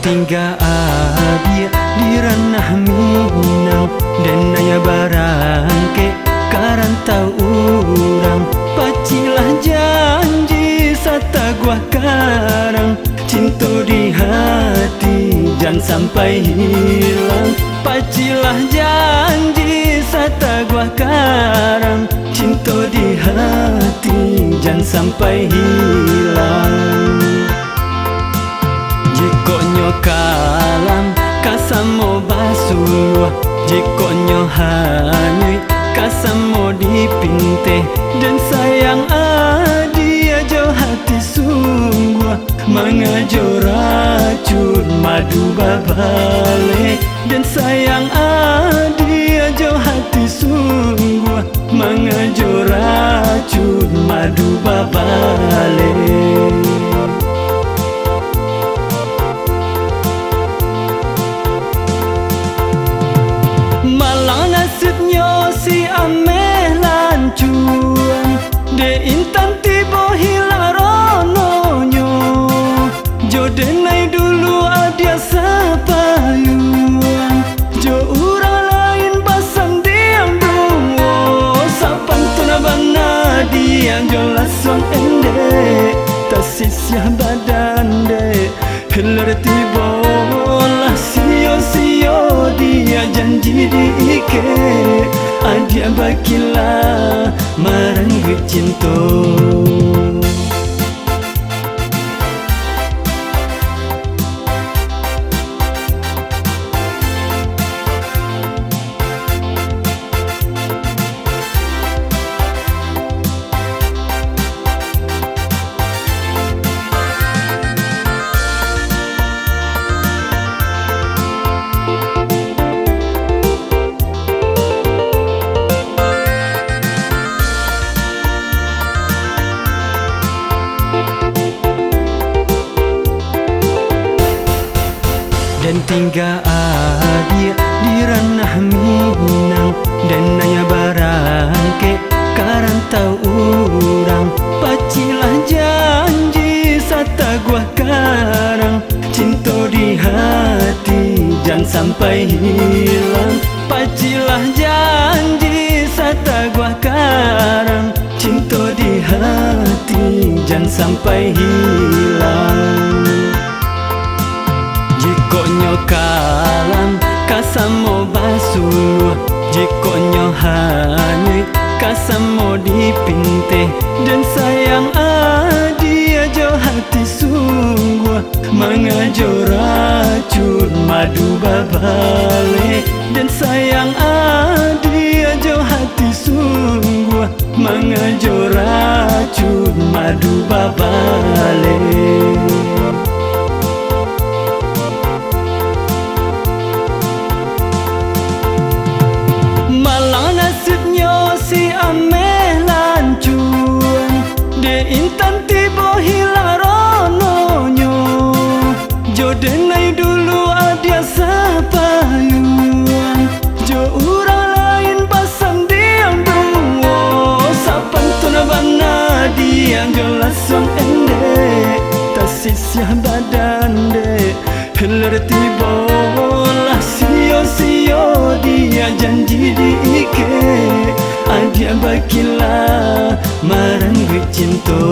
tinggal dia di ranah Minang dan naya barang ke karantau urang. Pacilah janji sata gua karang, cinta di hati jangan sampai hilang. Pacilah janji sata gua karang, cinta di hati jangan sampai hilang. Jikonyo kalam kasamo basuh, jikonyo hanyui kasamo dipinte, dan sayang adia jauh hati sungguh mengajo racun madu babale. Dan sayang adia jauh hati sungguh mengajo racun madu babale. Malang nasibnya si ameh lancuan, de intan tiba hilang rononyo. Jodenai dulu adia sepayuan, jo urang lain basang diam dungo. Sapan tuna bana diam jo lasong ende, tasisya badan de hilar tiba lah sio-sio dia janji diike. Adia bakilah maranggut cinta. Dan tinggal dia di ranah Minang dan naya barang ke karantau urang. Pacilah janji sata gua karang, cinta di hati jangan sampai hilang. Pacilah janji sata gua karang, cinta di hati jangan sampai hilang. Jikonyo kalam kasamo basuh, jikonyo hanyui kasamo dipinte, dan sayang adia jauh hati sungguh mengajo racun madu babale. Dan sayang adia jauh hati sungguh mengajo racun madu babale. Malang nasibnya si ameh lancuan, de intan tiba hilang rononyo. Jodenai dulu adia sepayuan, jo urang lain basang diam dungo. Sapan tuna bana diam jo lasong ende, tasisya badan de hilar tiba lah sio-sio dia janji diike. Adia bakilah maranggut cinta.